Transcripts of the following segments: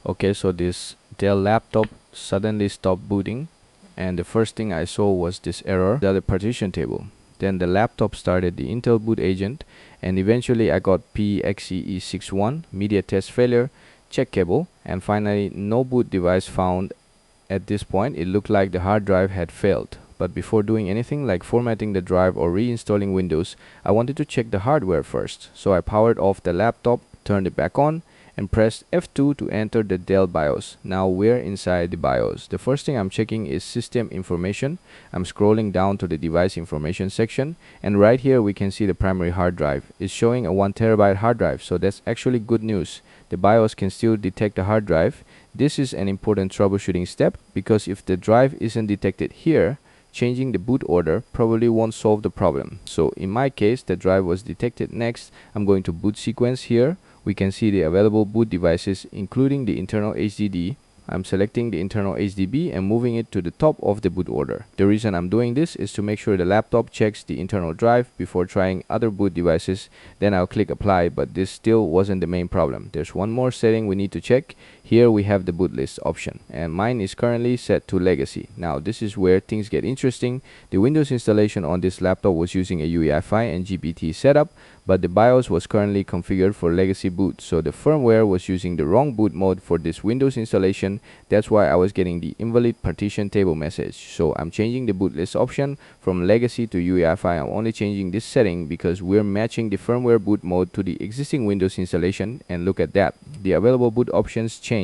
Okay, so this Dell laptop suddenly stopped booting, and the first thing I saw was this error, the partition table. Then the laptop started the Intel boot agent, and eventually I got PXE-E61 Media Test Failure, check cable, and finally no boot device found. At this point, it looked like the hard drive had failed. But before doing anything like formatting the drive or reinstalling Windows, I wanted to check the hardware first. So I powered off the laptop, turned it back on, and pressed F2 to enter the Dell BIOS. Now we're inside the BIOS. The first thing I'm checking is system information. I'm scrolling down to the device information section, and right here we can see the primary hard drive. It's showing a 1TB hard drive, so that's actually good news. The BIOS can still detect the hard drive. This is an important troubleshooting step because if the drive isn't detected here, changing the boot order probably won't solve the problem. So in my case, the drive was detected next. I'm going to boot sequence here. We can see the available boot devices including the internal HDD. I'm selecting the internal HDD and moving it to the top of the boot order. The reason I'm doing this is to make sure the laptop checks the internal drive before trying other boot devices. Then I'll click apply, but this still wasn't the main problem. There's one more setting we need to check. Here we have the boot list option, and mine is currently set to legacy. Now this is where things get interesting. The Windows installation on this laptop was using a UEFI and GPT setup, but the BIOS was currently configured for legacy boot, so the firmware was using the wrong boot mode for this Windows installation. That's why I was getting the invalid partition table message. So I'm changing the boot list option from legacy to UEFI. I'm only changing this setting because we're matching the firmware boot mode to the existing Windows installation, and look at that. The available boot options change.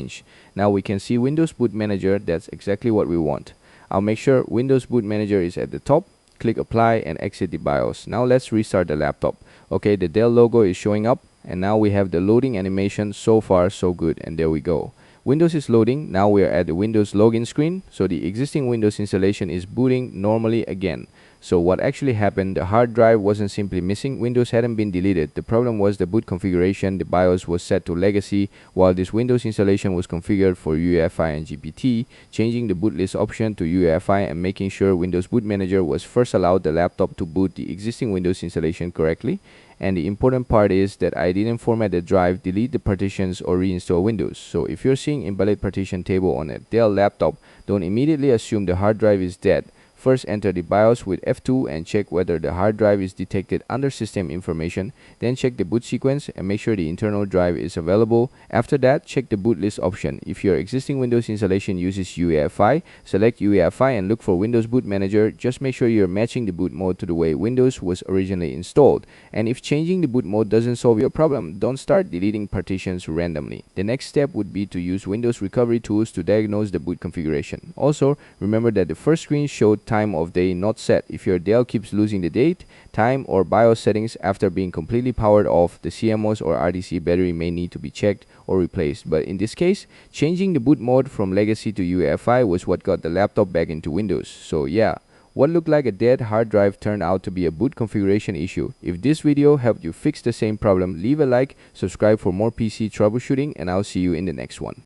Now we can see Windows Boot Manager. That's exactly what we want. I'll make sure Windows Boot Manager is at the top. Click apply and exit the BIOS. Now let's restart the laptop. Okay, the Dell logo is showing up, and now we have the loading animation. So far so good, and there we go. Windows is loading. Now we are at the Windows login screen, so the existing Windows installation is booting normally again. So what actually happened, the hard drive wasn't simply missing, Windows hadn't been deleted. The problem was the boot configuration. The BIOS was set to legacy while this Windows installation was configured for UEFI and GPT. Changing the boot list option to UEFI and making sure Windows Boot Manager was first allowed the laptop to boot the existing Windows installation correctly. And the important part is that I didn't format the drive, delete the partitions, or reinstall Windows. So if you're seeing invalid partition table on a Dell laptop, don't immediately assume the hard drive is dead. First, enter the BIOS with F2 and check whether the hard drive is detected under system information. Then check the boot sequence and make sure the internal drive is available. After that, check the boot list option. If your existing Windows installation uses UEFI, select UEFI and look for Windows Boot Manager. Just make sure you're matching the boot mode to the way Windows was originally installed. And if changing the boot mode doesn't solve your problem, don't start deleting partitions randomly. The next step would be to use Windows recovery tools to diagnose the boot configuration. Also, remember that the first screen showed time of day not set. If your Dell keeps losing the date, time, or BIOS settings after being completely powered off, the CMOS or RDC battery may need to be checked or replaced. But in this case, changing the boot mode from legacy to UEFI was what got the laptop back into Windows. So yeah, what looked like a dead hard drive turned out to be a boot configuration issue. If this video helped you fix the same problem, leave a like, subscribe for more PC troubleshooting, and I'll see you in the next one.